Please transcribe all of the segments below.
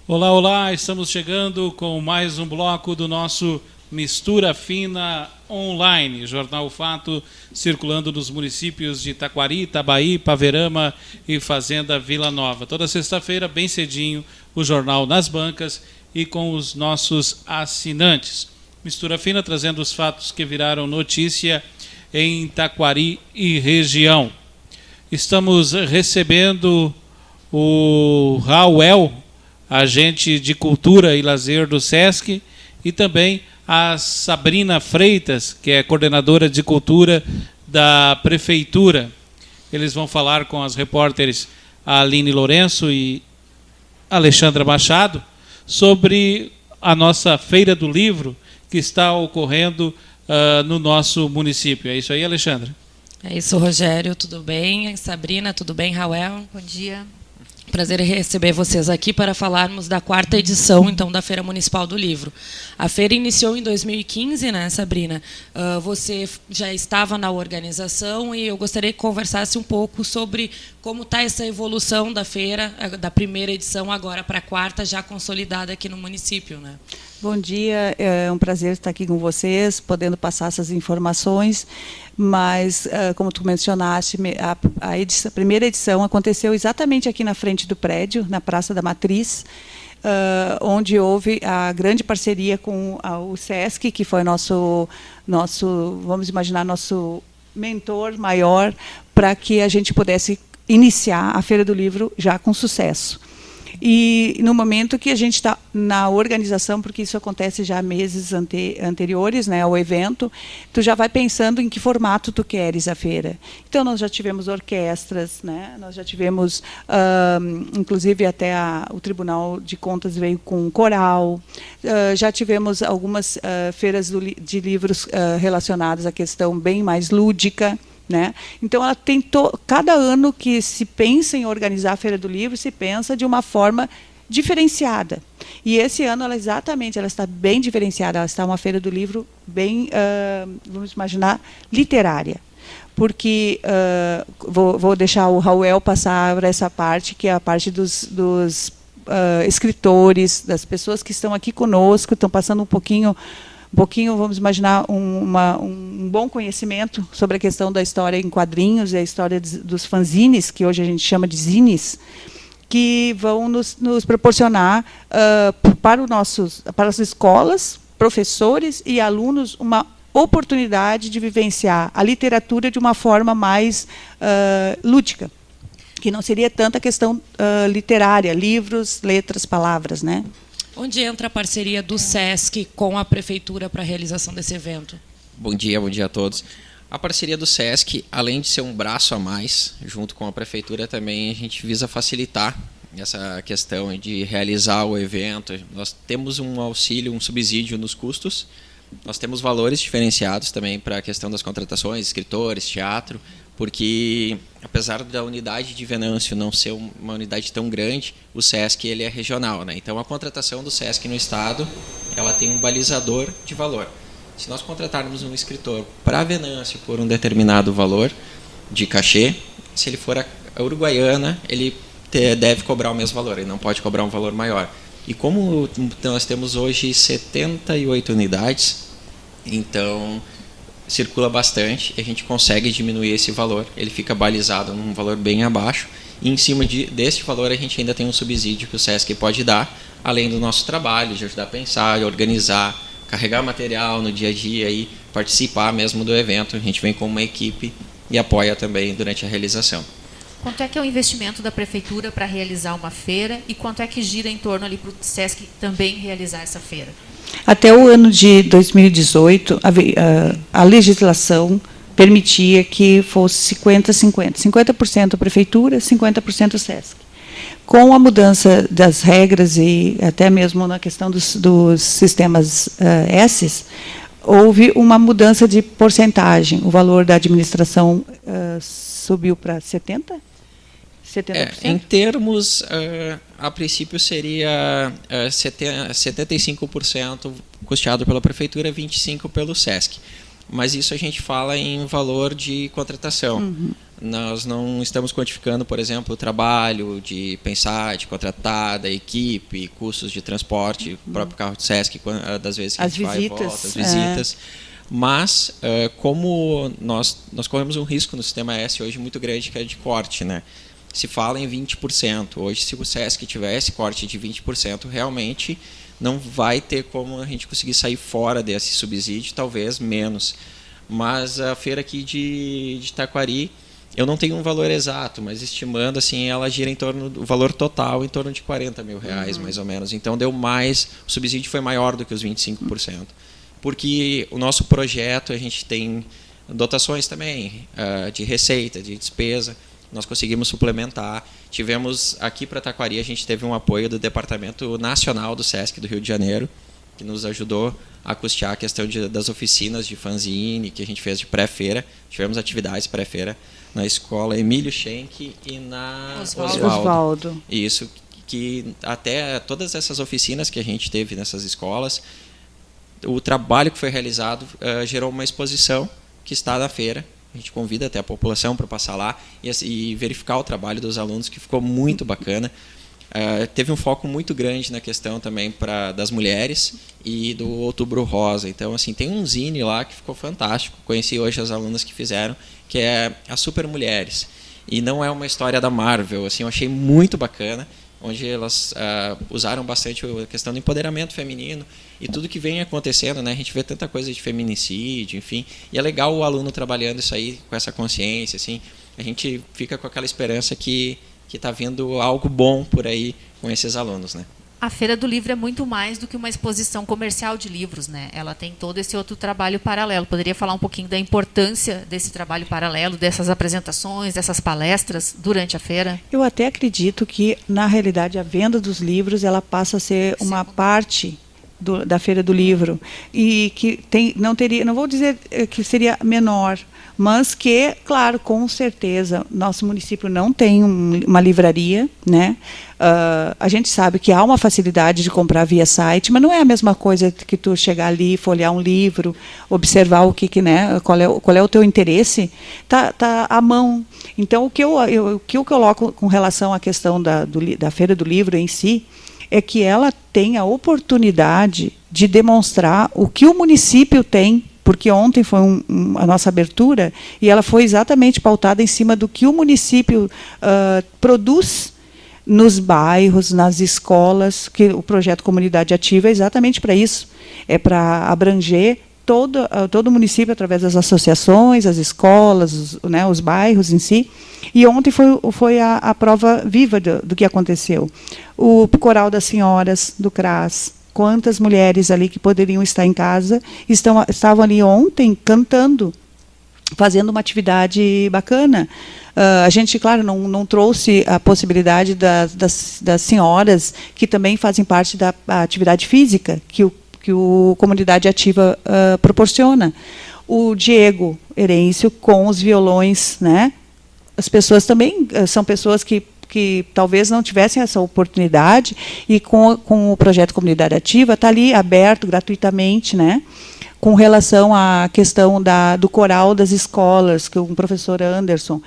Olá, olá, estamos chegando com mais um bloco do nosso Mistura Fina Online, Jornal Fato, circulando nos municípios de Taquari, Itabaí, Paverama e Fazenda Vila Nova. Toda sexta-feira, bem cedinho, o jornal nas bancas e com os nossos assinantes. Mistura Fina trazendo os fatos que viraram notícia em Taquari e região. Estamos recebendo o Rauel, agente de Cultura e Lazer do SESC, e também a Sabrina Freitas, que é coordenadora de Cultura da Prefeitura. Eles vão falar com as repórteres Aline Lourenço e Alexandra Machado sobre a nossa Feira do Livro que está ocorrendo no nosso município. É isso aí, Alexandra? É isso, Rogério, tudo bem? Sabrina, tudo bem? Rauel? Bom dia. Prazer em receber vocês aqui para falarmos da 4ª edição, então, da Feira Municipal do Livro. A feira iniciou em 2015, né, Sabrina? Você já estava na organização e eu gostaria que conversasse um pouco sobre como está essa evolução da feira, da primeira edição agora para a 4ª, já consolidada aqui no município, né? Bom dia, é um prazer estar aqui com vocês, podendo passar essas informações, mas, como tu mencionaste, a primeira edição aconteceu exatamente aqui na frente do prédio, na Praça da Matriz, onde houve a grande parceria com o SESC, que foi nosso, vamos imaginar, nosso mentor maior, para que a gente pudesse iniciar a Feira do Livro já com sucesso. E no momento que a gente está na organização, porque isso acontece já meses anteriores, né, ao evento, tu já vai pensando em que formato tu queres a feira. Então, nós já tivemos orquestras, né, nós já tivemos, inclusive até o Tribunal de Contas veio com coral, já tivemos algumas feiras de livros relacionadas à questão bem mais lúdica, né? Então, ela tem cada ano que se pensa em organizar a Feira do Livro, se pensa de uma forma diferenciada. E esse ano, ela está bem diferenciada. Ela está uma Feira do Livro bem, vamos imaginar, literária. Porque, vou deixar o Rauel passar para essa parte, que é a parte dos escritores, das pessoas que estão aqui conosco, estão passando um pouquinho, vamos imaginar, um bom conhecimento sobre a questão da história em quadrinhos e a história dos fanzines, que hoje a gente chama de zines, que vão nos proporcionar para as escolas, professores e alunos uma oportunidade de vivenciar a literatura de uma forma mais lúdica, que não seria tanta questão literária, livros, letras, palavras, né? Onde entra a parceria do SESC com a Prefeitura para a realização desse evento? Bom dia a todos. A parceria do SESC, além de ser um braço a mais, junto com a Prefeitura, também a gente visa facilitar essa questão de realizar o evento. Nós temos um auxílio, um subsídio nos custos, nós temos valores diferenciados também para a questão das contratações, escritores, teatro, porque apesar da unidade de Venâncio não ser uma unidade tão grande, o SESC ele é regional, né? Então a contratação do SESC no estado, ela tem um balizador de valor. Se nós contratarmos um escritor para Venâncio por um determinado valor de cachê, se ele for a Uruguaiana, ele deve cobrar o mesmo valor, ele não pode cobrar um valor maior. E como nós temos hoje 78 unidades, então circula bastante, a gente consegue diminuir esse valor, ele fica balizado num valor bem abaixo, e em cima deste valor a gente ainda tem um subsídio que o SESC pode dar, além do nosso trabalho, de ajudar a pensar, organizar, carregar material no dia a dia e participar mesmo do evento. A gente vem com uma equipe e apoia também durante a realização. Quanto é que é o investimento da Prefeitura para realizar uma feira e quanto é que gira em torno ali para o SESC também realizar essa feira? Até o ano de 2018, a legislação permitia que fosse 50-50. 50% a Prefeitura, 50% o SESC. Com a mudança das regras e até mesmo na questão dos sistemas S, houve uma mudança de porcentagem. O valor da administração subiu para 70%? 70%? Em termos, a princípio seria 75% custeado pela Prefeitura, 25% pelo SESC. Mas isso a gente fala em valor de contratação. nós não estamos quantificando, por exemplo, o trabalho de pensar, de contratar, da equipe, custos de transporte, o próprio carro do SESC, das vezes que As a gente vai e volta, visitas, as visitas. Mas, como nós corremos um risco no Sistema S hoje muito grande, que é de corte, né? Se fala em 20%. Hoje, se o SESC tivesse corte de 20%, realmente não vai ter como a gente conseguir sair fora desse subsídio, talvez menos. Mas a feira aqui de Taquari, eu não tenho um valor exato, mas estimando, assim, ela gira em torno do valor total em torno de R$40 mil, mais ou menos. Então deu mais, o subsídio foi maior do que os 25%. Porque o nosso projeto, a gente tem dotações também, de receita, de despesa, nós conseguimos suplementar. Tivemos aqui para Taquari, a gente teve um apoio do Departamento Nacional do SESC do Rio de Janeiro, que nos ajudou a custear a questão das oficinas de fanzine que a gente fez de pré-feira. Tivemos atividades pré-feira na escola Emílio Schenck e na Oswaldo. Isso, que até todas essas oficinas que a gente teve nessas escolas, o trabalho que foi realizado gerou uma exposição que está na feira. A gente convida até a população para passar lá e verificar o trabalho dos alunos, que ficou muito bacana. Teve um foco muito grande na questão também das mulheres e do Outubro Rosa. Então, assim, tem um zine lá que ficou fantástico. Conheci hoje as alunas que fizeram, que é a Super Mulheres. E não é uma história da Marvel, assim, eu achei muito bacana, onde elas usaram bastante a questão do empoderamento feminino e tudo que vem acontecendo, né? A gente vê tanta coisa de feminicídio, enfim, e é legal o aluno trabalhando isso aí com essa consciência, assim, a gente fica com aquela esperança que está vindo algo bom por aí com esses alunos, né? A Feira do Livro é muito mais do que uma exposição comercial de livros, né? Ela tem todo esse outro trabalho paralelo. Poderia falar um pouquinho da importância desse trabalho paralelo, dessas apresentações, dessas palestras durante a feira? Eu até acredito que, na realidade, a venda dos livros ela passa a ser uma parte da Feira do Livro e que não vou dizer que seria menor, mas que, claro, com certeza, nosso município não tem uma livraria, né? A gente sabe que há uma facilidade de comprar via site, mas não é a mesma coisa que tu chegar ali, folhear um livro, observar o né? Qual é o teu interesse, tá à mão. Então, o que eu coloco com relação à questão da Feira do Livro em si é que ela tem a oportunidade de demonstrar o que o município tem, porque ontem foi a nossa abertura e ela foi exatamente pautada em cima do que o município produz nos bairros, nas escolas, que o projeto Comunidade Ativa é exatamente para isso, é para abranger todo o município através das associações, as escolas, né, os bairros em si. E ontem foi a prova viva do que aconteceu. O Coral das Senhoras do CRAS, quantas mulheres ali que poderiam estar em casa estavam ali ontem cantando, fazendo uma atividade bacana. A gente, claro, não trouxe a possibilidade das senhoras que também fazem parte da atividade física que o Comunidade Ativa proporciona. O Diego Herêncio com os violões, né? As pessoas também são pessoas que talvez não tivessem essa oportunidade e com o projeto Comunidade Ativa está ali aberto gratuitamente, né? Com relação à questão do coral das escolas, que o professor Anderson,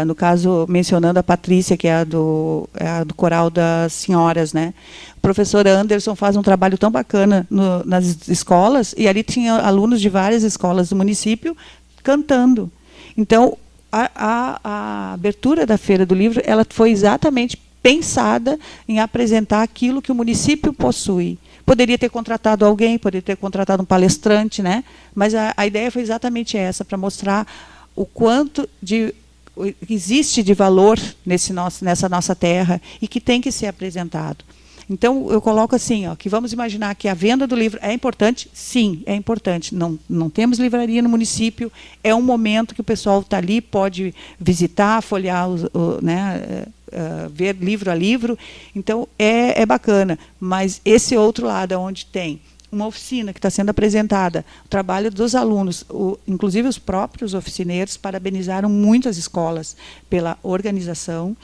no caso mencionando a Patrícia, que é a do coral das senhoras, né? O professor Anderson faz um trabalho tão bacana nas escolas, e ali tinha alunos de várias escolas do município cantando. Então, a abertura da Feira do Livro ela foi exatamente pensada em apresentar aquilo que o município possui. Poderia ter contratado alguém, poderia ter contratado um palestrante, né? Mas a ideia foi exatamente essa, para mostrar o quanto existe de valor nessa nossa terra e que tem que ser apresentado. Então, eu coloco assim, que vamos imaginar que a venda do livro é importante? Sim, é importante. Não temos livraria no município, é um momento que o pessoal está ali, pode visitar, folhear, né, ver livro a livro. Então, é bacana. Mas esse outro lado, onde tem uma oficina que está sendo apresentada, o trabalho dos alunos, inclusive os próprios oficineiros, parabenizaram muito as escolas pela organização,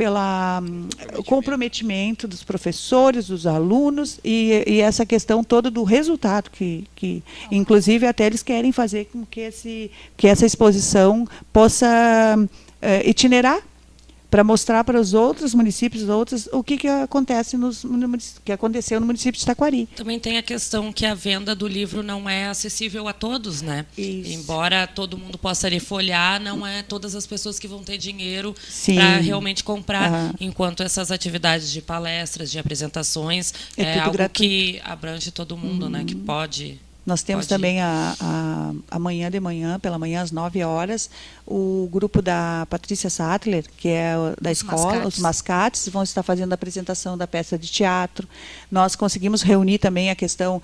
o comprometimento dos professores, dos alunos e essa questão toda do resultado que inclusive até eles querem fazer com que essa exposição possa itinerar para mostrar para os outros municípios, o que acontece que aconteceu no município de Taquari. Também tem a questão que a venda do livro não é acessível a todos, né? Isso. Embora todo mundo possa ali folhear, não é todas as pessoas que vão ter dinheiro Sim. para realmente comprar, enquanto essas atividades de palestras, de apresentações, é algo gratuito, que abrange todo mundo, né? Que pode... Nós temos também amanhã de manhã, pela manhã às 9 horas, o grupo da Patrícia Sattler, que é da escola, os Mascates, vão estar fazendo a apresentação da peça de teatro. Nós conseguimos reunir também a questão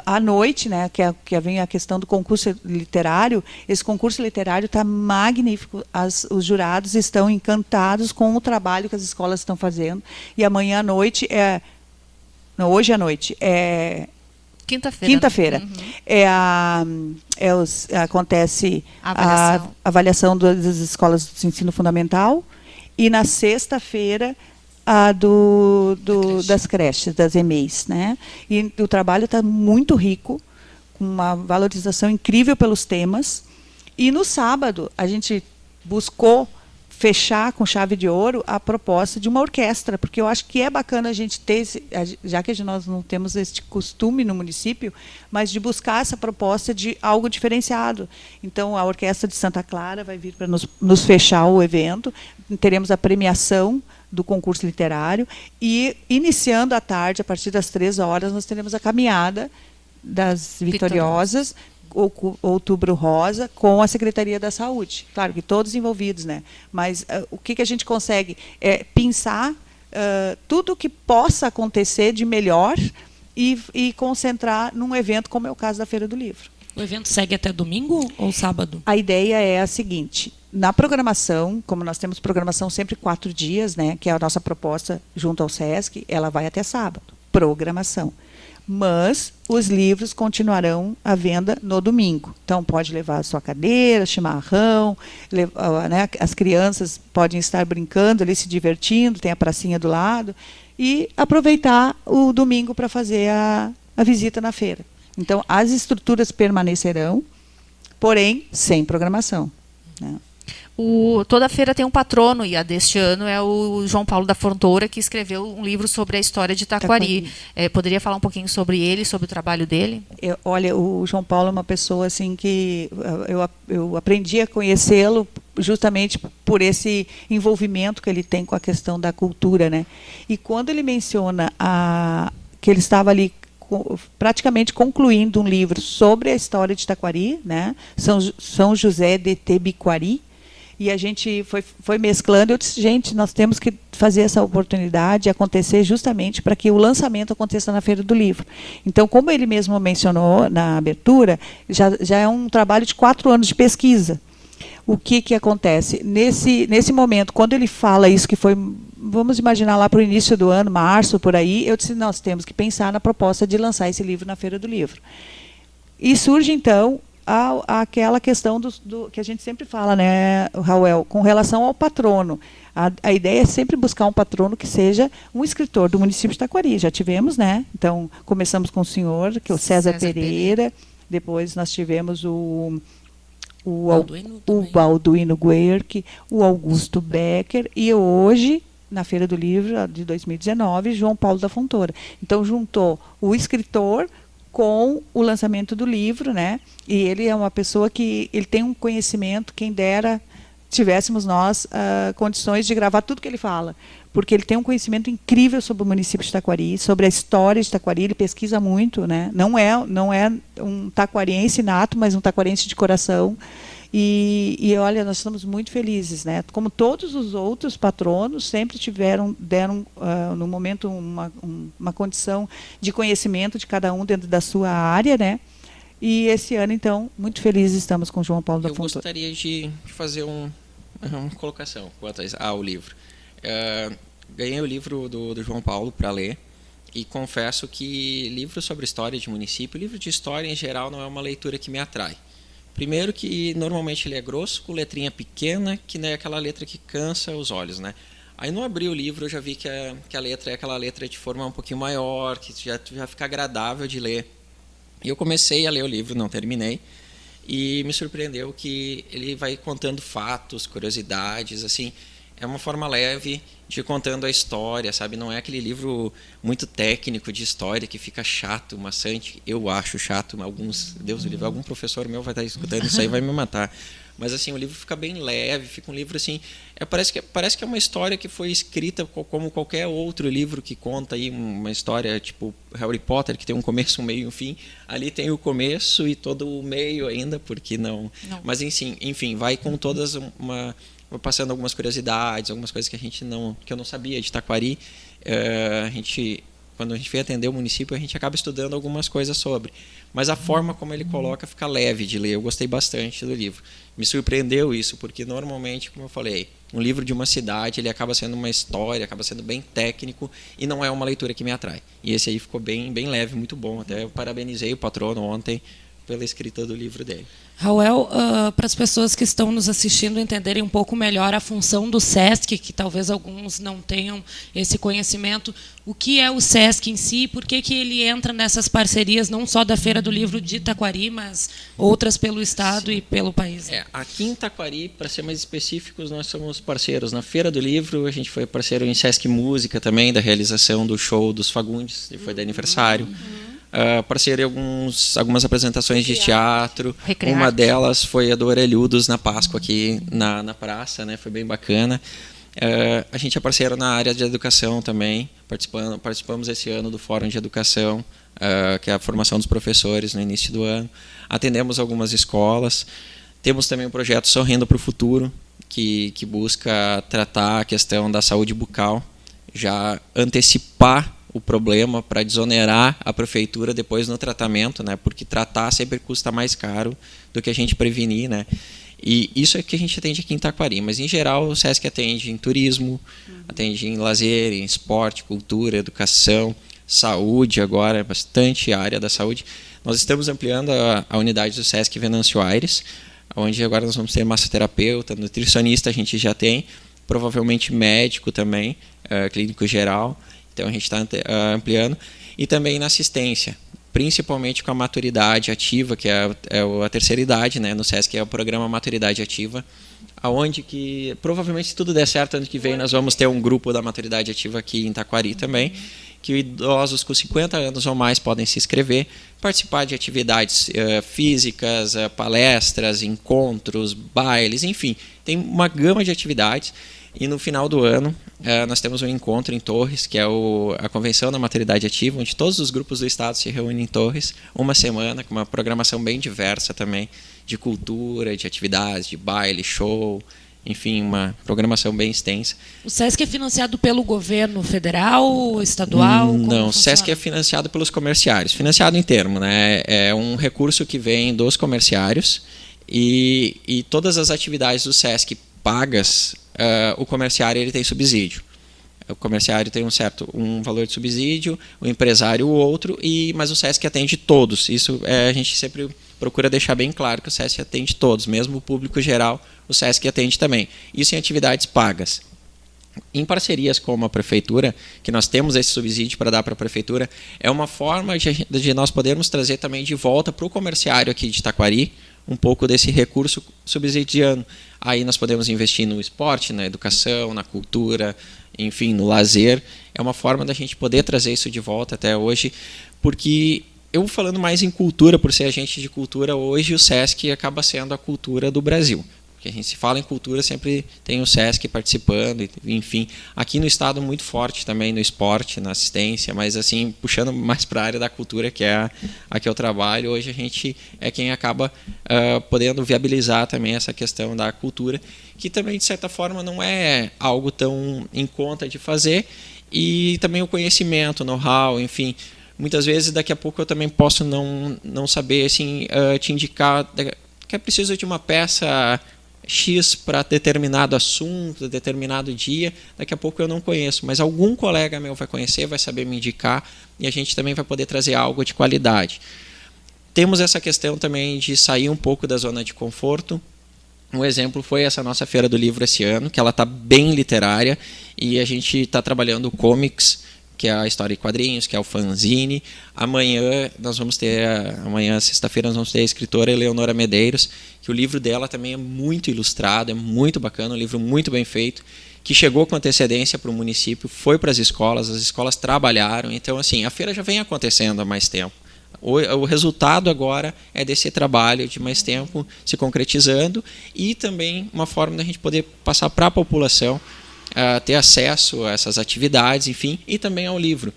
à noite, né, que vem a questão do concurso literário. Esse concurso literário está magnífico. Os jurados estão encantados com o trabalho que as escolas estão fazendo. E amanhã à noite hoje à noite Quinta-feira. Acontece a avaliação das escolas de ensino fundamental e na sexta-feira das creches, das EMEIs. Né? E o trabalho está muito rico, com uma valorização incrível pelos temas. E no sábado a gente buscou fechar com chave de ouro a proposta de uma orquestra, porque eu acho que é bacana a gente ter, já que nós não temos este costume no município, mas de buscar essa proposta de algo diferenciado. Então, a Orquestra de Santa Clara vai vir para nos fechar o evento, teremos a premiação do concurso literário e, iniciando à tarde, a partir das 3 horas, nós teremos a caminhada das vitoriosas, Outubro Rosa, com a Secretaria da Saúde. Claro que todos envolvidos, né? Mas o que a gente consegue é pensar tudo o que possa acontecer de melhor e concentrar num evento como é o caso da Feira do Livro. O evento segue até domingo ou sábado? A ideia é a seguinte: na programação, como nós temos programação sempre 4 dias, né, que é a nossa proposta junto ao SESC, ela vai até sábado. Programação. Mas os livros continuarão à venda no domingo. Então, pode levar a sua cadeira, chimarrão, né, as crianças podem estar brincando ali, se divertindo, tem a pracinha do lado, e aproveitar o domingo para fazer a visita na feira. Então, as estruturas permanecerão, porém, sem programação. Né? Toda feira tem um patrono, e a deste ano é o João Paulo da Fontoura, que escreveu um livro sobre a história de Taquari. Poderia falar um pouquinho sobre ele, sobre o trabalho dele? Olha, o João Paulo é uma pessoa assim que eu aprendi a conhecê-lo justamente por esse envolvimento que ele tem com a questão da cultura, né? E quando ele menciona que ele estava ali praticamente concluindo um livro sobre a história de Taquari, né? São José de Tebiquari, e a gente foi mesclando. Eu disse, gente, nós temos que fazer essa oportunidade acontecer justamente para que o lançamento aconteça na Feira do Livro. Então, como ele mesmo mencionou na abertura, já é um trabalho de 4 anos de pesquisa. O que acontece? Nesse momento, quando ele fala isso, que foi, vamos imaginar lá para o início do ano, março, por aí, eu disse, nós temos que pensar na proposta de lançar esse livro na Feira do Livro. E surge, então, aquela questão do que a gente sempre fala, né, Raul, com relação ao patrono. A ideia é sempre buscar um patrono que seja um escritor do município de Taquari. Já tivemos, né? Então, começamos com o senhor, que é o César Pereira. Depois nós tivemos o Balduino Guerque, o Augusto Becker, e hoje, na Feira do Livro de 2019, João Paulo da Fontoura. Então, juntou o escritor com o lançamento do livro, né? E ele é uma pessoa que ele tem um conhecimento, quem dera tivéssemos nós condições de gravar tudo que ele fala, porque ele tem um conhecimento incrível sobre o município de Taquari, sobre a história de Taquari. Ele pesquisa muito, né? Não é um taquariense nato, mas um taquariense de coração. E olha, nós estamos muito felizes, né? Como todos os outros patronos sempre deram no momento uma condição de conhecimento de cada um dentro da sua área, né? E esse ano, então, muito felizes estamos com o João Paulo da Fontoura. Eu gostaria de fazer uma colocação quanto ao livro. Ganhei o livro do João Paulo para ler e confesso que livro sobre história de município, livro de história em geral, não é uma leitura que me atrai. Primeiro que normalmente ele é grosso, com letrinha pequena, que não é aquela letra que cansa os olhos, né? Aí no abrir o livro eu já vi que a letra é aquela letra de forma um pouquinho maior, que já fica agradável de ler. E eu comecei a ler o livro, não terminei, e me surpreendeu que ele vai contando fatos, curiosidades, assim, é uma forma leve de ir contando a história, sabe? Não é aquele livro muito técnico de história que fica chato, maçante. Eu acho chato, alguns, Deus do livro, algum professor meu vai estar escutando isso aí e vai me matar. Mas assim, o livro fica bem leve, fica um livro assim, parece que é uma história que foi escrita como qualquer outro livro que conta aí uma história tipo Harry Potter, que tem um começo, um meio e um fim. Ali tem o começo e todo o meio ainda, porque não. Mas enfim, vai com todas vou passando algumas curiosidades, algumas coisas que eu não sabia de Taquari. Quando a gente vem atender o município, a gente acaba estudando algumas coisas sobre. Mas a forma como ele coloca fica leve de ler. Eu gostei bastante do livro. Me surpreendeu isso, porque normalmente, como eu falei, um livro de uma cidade, ele acaba sendo uma história, acaba sendo bem técnico e não é uma leitura que me atrai. E esse aí ficou bem, bem leve, muito bom. Até eu parabenizei o patrono ontem pela escrita do livro dele. Raul, para as pessoas que estão nos assistindo entenderem um pouco melhor a função do SESC, que talvez alguns não tenham esse conhecimento, o que é o SESC em si, por que ele entra nessas parcerias, não só da Feira do Livro de Taquari, mas outras pelo Estado e pelo país? Aqui em Taquari, para ser mais específicos, nós somos parceiros na Feira do Livro, a gente foi parceiro em SESC Música também, da realização do show dos Fagundes, que foi de aniversário. Parceiro em algumas apresentações de teatro. Uma delas foi a do Orelhudos na Páscoa aqui na praça, né? Foi bem bacana. A gente é parceiro na área de educação também. Participamos esse ano do Fórum de Educação, que é a formação dos professores no início do ano. Atendemos algumas escolas. Temos também o projeto Sorrindo para o Futuro, que busca tratar a questão da saúde bucal, já antecipar o problema para desonerar a prefeitura depois no tratamento, né? Porque tratar sempre custa mais caro do que a gente prevenir, né? E isso é que a gente atende aqui em Taquari, mas em geral o SESC atende em turismo, atende em lazer, em esporte, cultura, educação, saúde agora, bastante área da saúde. Nós estamos ampliando a unidade do SESC Venâncio Aires, onde agora nós vamos ter massoterapeuta, nutricionista a gente já tem, provavelmente médico também, clínico geral. Então a gente está ampliando. E também na assistência, principalmente com a maturidade ativa, que é a terceira idade, né? No SESC é o programa Maturidade Ativa, aonde que provavelmente se tudo der certo ano que vem nós vamos ter um grupo da maturidade ativa aqui em Taquari também, que idosos com 50 anos ou mais podem se inscrever, participar de atividades físicas, palestras, encontros, bailes, enfim, tem uma gama de atividades. E no final do ano, nós temos um encontro em Torres, que é a Convenção da Maturidade Ativa, onde todos os grupos do Estado se reúnem em Torres, uma semana, com uma programação bem diversa também, de cultura, de atividades, de baile, show, enfim, uma programação bem extensa. O SESC é financiado pelo governo federal, estadual? Não, o SESC é financiado pelos comerciários, financiado em termo, né? É um recurso que vem dos comerciários e todas as atividades do SESC pagas, o comerciário ele tem subsídio. O comerciário tem um valor de subsídio, o empresário o outro, mas o SESC atende todos. Isso a gente sempre procura deixar bem claro que o SESC atende todos, mesmo o público geral, o SESC atende também. Isso em atividades pagas. Em parcerias com a prefeitura, que nós temos esse subsídio para dar para a prefeitura, é uma forma de nós podermos trazer também de volta para o comerciário aqui de Taquari um pouco desse recurso subsidiando. Aí nós podemos investir no esporte, na educação, na cultura, enfim, no lazer. É uma forma da gente poder trazer isso de volta até hoje, porque eu falando mais em cultura, por ser agente de cultura, hoje o SESC acaba sendo a cultura do Brasil. Porque a gente se fala em cultura, sempre tem o SESC participando, enfim. Aqui no estado muito forte também no esporte, na assistência, mas assim, puxando mais para a área da cultura, que é a que eu trabalho, hoje a gente é quem acaba podendo viabilizar também essa questão da cultura, que também, de certa forma, não é algo tão em conta de fazer, e também o conhecimento, know-how, enfim. Muitas vezes, daqui a pouco, eu também posso não saber assim, te indicar que é preciso de uma peça X para determinado assunto, determinado dia, daqui a pouco eu não conheço, mas algum colega meu vai conhecer, vai saber me indicar, e a gente também vai poder trazer algo de qualidade. Temos essa questão também de sair um pouco da zona de conforto, Um exemplo foi essa nossa Feira do Livro esse ano, que ela está bem literária, e a gente está trabalhando o comics, que é a história de quadrinhos, que é o fanzine. Amanhã, sexta-feira, nós vamos ter a escritora Eleonora Medeiros, que o livro dela também é muito ilustrado, é muito bacana, um livro muito bem feito, que chegou com antecedência para o município, foi para as escolas trabalharam. Então, assim, a feira já vem acontecendo há mais tempo. O resultado agora é desse trabalho de mais tempo se concretizando, e também uma forma da gente poder passar para a população ter acesso a essas atividades, enfim, e também ao livro.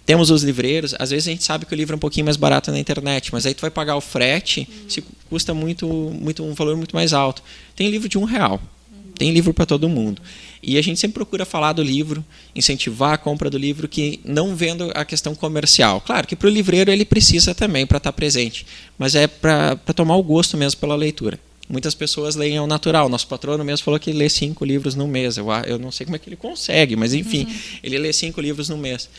Temos os livreiros, às vezes a gente sabe que o livro é um pouquinho mais barato na internet, mas aí tu vai pagar o frete, se custa um valor muito mais alto. Tem livro de R$1. Tem livro para todo mundo. E a gente sempre procura falar do livro, incentivar a compra do livro, que não vendo a questão comercial. Claro que para o livreiro ele precisa também para estar presente, mas é para tomar o gosto mesmo pela leitura. Muitas pessoas leem ao natural. Nosso patrono mesmo falou que ele lê 5 livros no mês. Eu não sei como é que ele consegue, mas enfim, ele lê 5 livros no mês.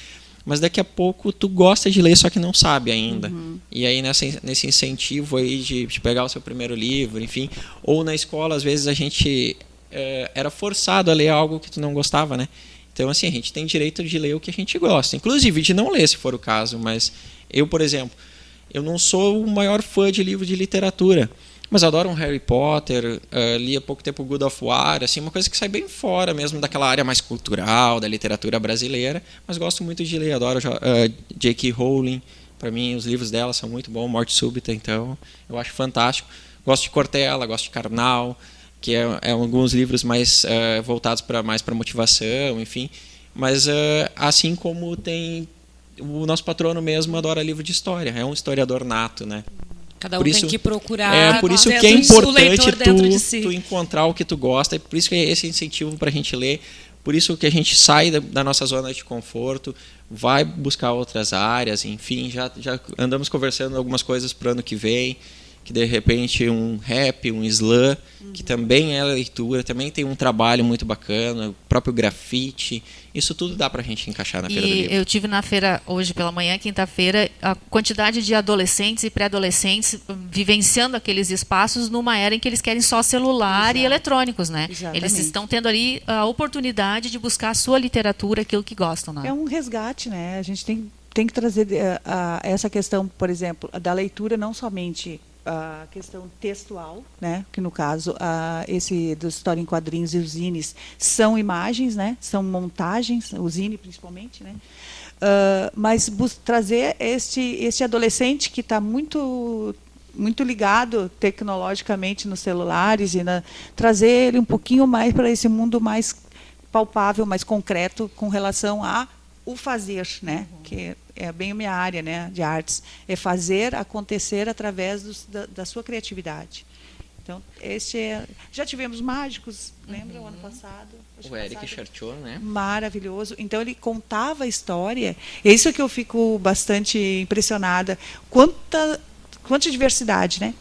Mas daqui a pouco tu gosta de ler, só que não sabe ainda. E aí nesse incentivo aí de pegar o seu primeiro livro, enfim, ou na escola às vezes a gente era forçado a ler algo que tu não gostava, né? Então, assim, a gente tem direito de ler o que a gente gosta, inclusive de não ler, se for o caso. Mas eu, por exemplo, eu não sou o maior fã de livro de literatura, mas adoro um Harry Potter, li há pouco tempo Good of War, assim, uma coisa que sai bem fora mesmo daquela área mais cultural, da literatura brasileira, mas gosto muito de ler, adoro J.K. Rowling, para mim os livros dela são muito bons, Morte Súbita, então eu acho fantástico. Gosto de Cortella, gosto de Karnal, que é alguns livros mais voltados mais para motivação, enfim. Mas assim como tem o nosso patrono mesmo adora livro de história, é um historiador nato, né? Cada um tem que procurar. Por isso que é importante tu encontrar o que tu gosta, e por isso que é esse incentivo para a gente ler, por isso que a gente sai da nossa zona de conforto, vai buscar outras áreas, enfim, já andamos conversando algumas coisas para o ano que vem, que de repente um rap, um slam, que também é leitura, também tem um trabalho muito bacana, o próprio grafite, isso tudo dá pra gente encaixar na Feira do Livro. Eu tive na feira hoje pela manhã, quinta-feira, a quantidade de adolescentes e pré-adolescentes vivenciando aqueles espaços numa era em que eles querem só celular e eletrônicos, né? Exatamente. Eles estão tendo ali a oportunidade de buscar a sua literatura, aquilo que gostam, né? É um resgate, né? A gente tem que trazer essa questão, por exemplo, da leitura, não somente a questão textual, né? Que no caso esse do História em Quadrinhos e os zines são imagens, né? São montagens, o zine principalmente, né? Mas trazer este adolescente que está muito ligado tecnologicamente nos celulares e trazer ele um pouquinho mais para esse mundo mais palpável, mais concreto com relação a o fazer, né? Que é bem a minha área, né, de artes, é fazer acontecer através da sua criatividade. Então, já tivemos mágicos, lembra o ano passado? O Eric Chartiot, né? Maravilhoso. Então ele contava a história. É isso que eu fico bastante impressionada. Quanta diversidade, né?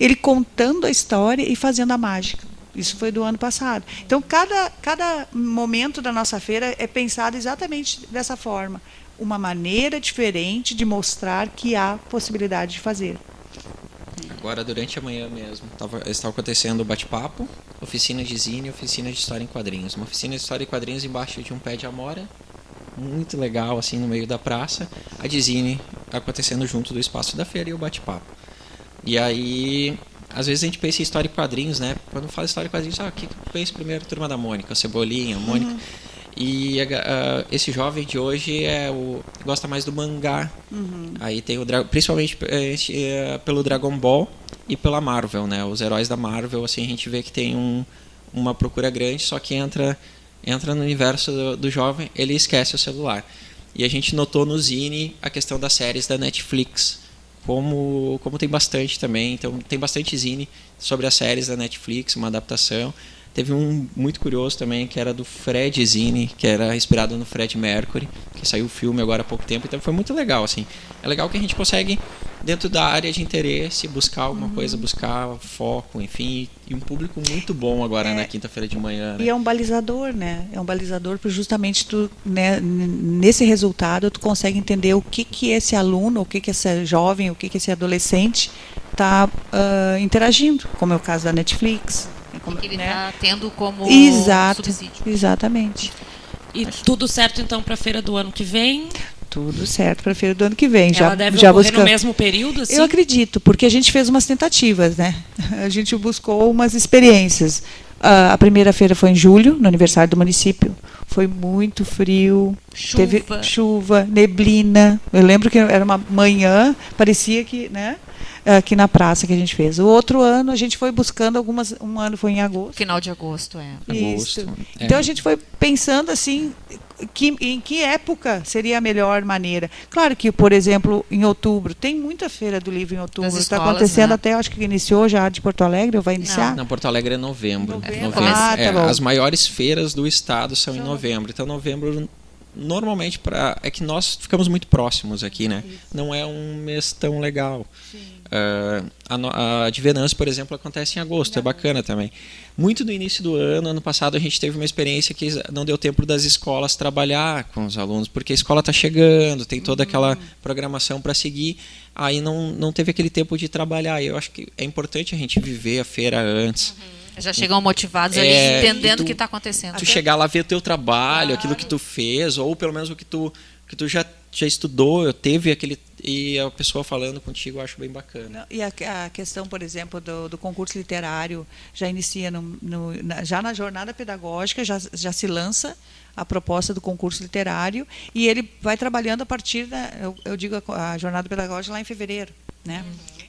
Ele contando a história e fazendo a mágica. Isso foi do ano passado. Então, cada momento da nossa feira é pensado exatamente dessa forma. Uma maneira diferente de mostrar que há possibilidade de fazer. Agora, durante a manhã mesmo, está acontecendo o bate-papo, oficina de zine, oficina de história em quadrinhos. Uma oficina de história em quadrinhos embaixo de um pé de amora, muito legal, assim, no meio da praça. A de zine acontecendo junto do espaço da feira e o bate-papo. E aí, às vezes a gente pensa em história em quadrinhos, né? Quando fala história em quadrinhos, o que eu penso primeiro? Turma da Mônica, Cebolinha, Mônica. E esse jovem de hoje gosta mais do mangá. Aí tem principalmente pelo Dragon Ball e pela Marvel, né? Os heróis da Marvel, assim, a gente vê que tem uma procura grande, só que entra no universo do jovem, ele esquece o celular. E a gente notou no Zine a questão das séries da Netflix, como tem bastante também. Então tem bastante Zine sobre as séries da Netflix, uma adaptação. Teve um muito curioso também, que era do Fred Zine, que era inspirado no Fred Mercury, que saiu o filme agora há pouco tempo, então foi muito legal, assim. É legal que a gente consegue, dentro da área de interesse, buscar alguma coisa, buscar foco, enfim, e um público muito bom agora na quinta-feira de manhã. Né? E é um balizador, né? É um balizador para justamente tu, né, nesse resultado, tu consegue entender o que esse aluno, o que esse jovem, o que esse adolescente está interagindo, como é o caso da Netflix. Que ele está tendo como subsídio. Exatamente. E tudo certo, então, para a feira do ano que vem? Tudo certo para a feira do ano que vem. Ela deve ocorrer no mesmo período? Assim? Eu acredito, porque a gente fez umas tentativas, né? A gente buscou umas experiências. A primeira feira foi em julho, no aniversário do município. Foi muito frio, teve chuva, neblina. Eu lembro que era uma manhã, parecia que, né? Aqui na praça que a gente fez. O outro ano a gente foi buscando algumas. Um ano foi em agosto. Final de agosto, Isso. Então a gente foi pensando assim, em que época seria a melhor maneira. Claro que, por exemplo, em outubro, tem muita feira do livro em outubro. Está acontecendo, né? Até acho que iniciou já de Porto Alegre, ou vai iniciar? Não, Porto Alegre é novembro. As maiores feiras do estado são em novembro. Então, novembro, normalmente, é que nós ficamos muito próximos aqui, né? Não é um mês tão legal. A de Venâncio, por exemplo, acontece em agosto, é bacana também. Muito no início do ano passado, a gente teve uma experiência que não deu tempo das escolas trabalhar com os alunos, porque a escola está chegando, tem toda aquela programação para seguir, aí não teve aquele tempo de trabalhar. Eu acho que é importante a gente viver a feira antes. Já chegam motivados ali, entendendo o que está acontecendo. Tu chegar lá, ver o teu trabalho, aquilo que tu fez, ou pelo menos o que tu já estudou, teve aquele... E a pessoa falando contigo, eu acho bem bacana. E a questão, por exemplo, do concurso literário já inicia já na jornada pedagógica, já se lança a proposta do concurso literário e ele vai trabalhando a partir eu digo a jornada pedagógica lá em fevereiro, né?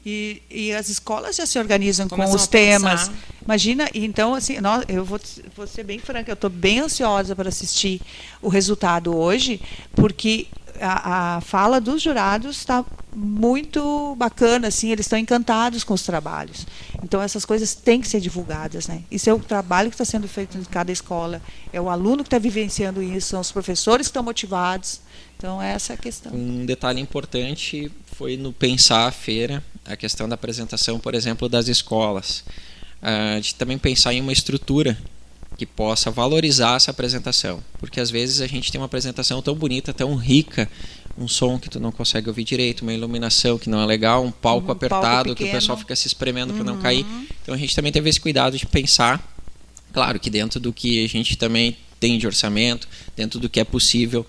E as escolas já se organizam com os temas. Imagina, então assim, eu vou ser bem franca, eu estou bem ansiosa para assistir o resultado hoje, porque a fala dos jurados está muito bacana, assim, eles estão encantados com os trabalhos. Então, essas coisas têm que ser divulgadas, né? Isso é o trabalho que está sendo feito em cada escola, é o aluno que está vivenciando isso, são os professores que estão motivados. Então, essa é a questão. Um detalhe importante foi no pensar a feira, a questão da apresentação, por exemplo, das escolas. De também pensar em uma estrutura que possa valorizar essa apresentação, porque às vezes a gente tem uma apresentação tão bonita, tão rica, um som que tu não consegue ouvir direito, uma iluminação que não é legal, um palco apertado palco que o pessoal fica se espremendo para não cair. Então a gente também teve esse cuidado de pensar, claro que dentro do que a gente também tem de orçamento, dentro do que é possível,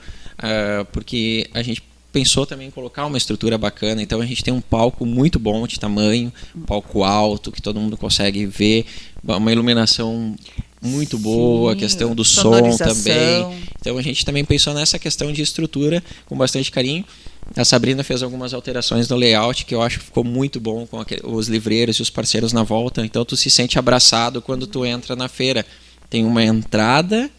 porque a gente pensou também em colocar uma estrutura bacana. Então a gente tem um palco muito bom de tamanho, um palco alto que todo mundo consegue ver, uma iluminação muito boa, a questão do som também. Então a gente também pensou nessa questão de estrutura com bastante carinho. A Sabrina fez algumas alterações no layout que eu acho que ficou muito bom com os livreiros e os parceiros na volta. Então tu se sente abraçado quando tu entra na feira. Tem uma entrada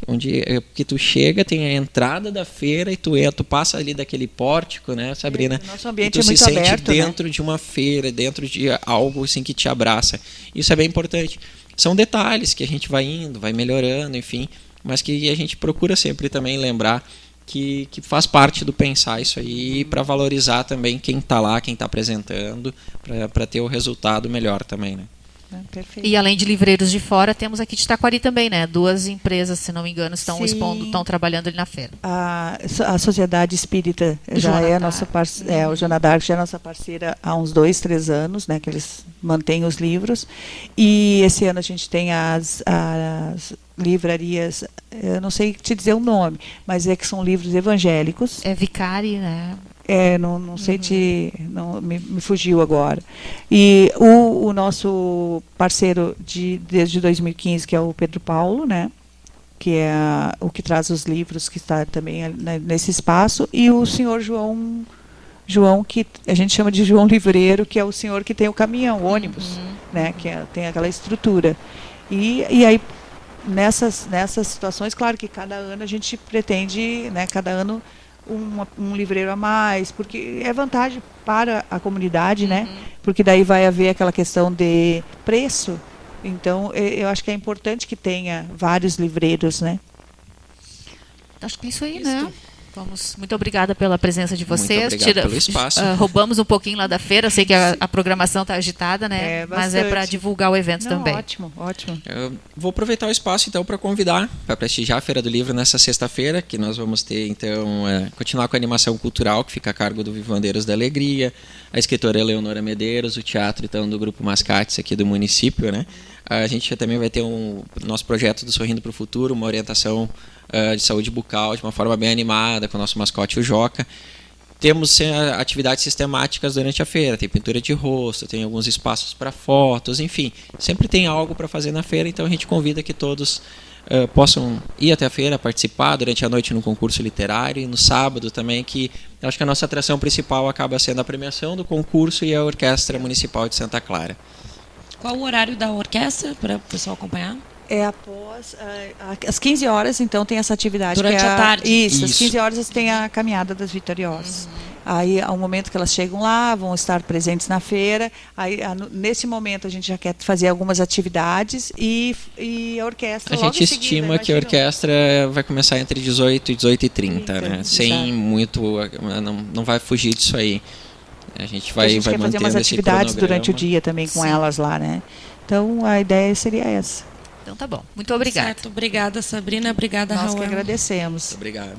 onde que tu chega, tem a entrada da feira e tu passa ali daquele pórtico, né, Sabrina? Nosso ambiente e tu é muito se sente aberto, dentro, né? de uma feira, dentro de algo assim que te abraça. Isso é bem importante. São detalhes que a gente vai indo, vai melhorando, enfim, mas que a gente procura sempre também lembrar que faz parte do pensar isso aí, para valorizar também quem está lá, quem está apresentando, para ter o resultado melhor também, né? Perfeito. E além de livreiros de fora, temos aqui de Taquari também, né? 2 empresas, se não me engano, estão expondo, estão trabalhando ali na feira. A Sociedade Espírita já é a nossa parceira, o Joana d'Arc já é nossa parceira há uns 2, 3 anos, né? Que eles mantêm os livros. E esse ano a gente tem as livrarias, eu não sei te dizer o nome, mas é que são livros evangélicos. É Vicari, né? Não sei me fugiu agora. E o nosso parceiro desde 2015, que é o Pedro Paulo, né, que é o que traz os livros, que está também nesse espaço, e o senhor João, que a gente chama de João Livreiro, que é o senhor que tem o caminhão, o ônibus, né, que tem aquela estrutura. E aí, nessas situações, claro que cada ano a gente pretende, né, cada ano, um livreiro a mais, porque é vantagem para a comunidade, né? Porque daí vai haver aquela questão de preço. Então, eu acho que é importante que tenha vários livreiros, né? Acho que é isso aí, né? Muito obrigada pela presença de vocês. Muito obrigado pelo espaço. Roubamos um pouquinho lá da feira. Sei que a programação está agitada, né? Mas é para bastante. divulgar o evento também. Ótimo, ótimo. Eu vou aproveitar o espaço então para convidar para prestigiar a Feira do Livro nessa sexta-feira, que nós vamos ter então continuar com a animação cultural que fica a cargo do Vivandeiros da Alegria, a escritora Eleonora Medeiros, o teatro então do Grupo Mascates aqui do município, né? A gente também vai ter nosso projeto do Sorrindo para o Futuro, uma orientação de saúde bucal de uma forma bem animada com o nosso mascote, o Joca. Temos atividades sistemáticas durante a feira, tem pintura de rosto, tem alguns espaços para fotos, enfim, sempre tem algo para fazer na feira, então a gente convida que todos possam ir até a feira, participar durante a noite no concurso literário e no sábado também, que eu acho que a nossa atração principal acaba sendo a premiação do concurso e a Orquestra Municipal de Santa Clara. Qual o horário da orquestra para o pessoal acompanhar? É após às 15 horas, então, tem essa atividade. Durante a tarde? Isso, às Isso. 15 horas tem a caminhada das vitoriosas. Aí, ao momento que elas chegam lá, vão estar presentes na feira. Aí, nesse momento, a gente já quer fazer algumas atividades e a orquestra A logo gente em seguida, estima que a imagina. orquestra vai começar entre 18 e 18h30, 30, né? exato. Sem muito, não vai fugir disso aí. A gente A vai gente quer fazer mantendo umas esse atividades durante o cronograma. dia também com Sim. elas lá, né? Então, a ideia seria essa. Então tá bom. Muito obrigada. Certo, obrigada, Sabrina. Obrigada, Nós que Raul. agradecemos. Muito obrigado.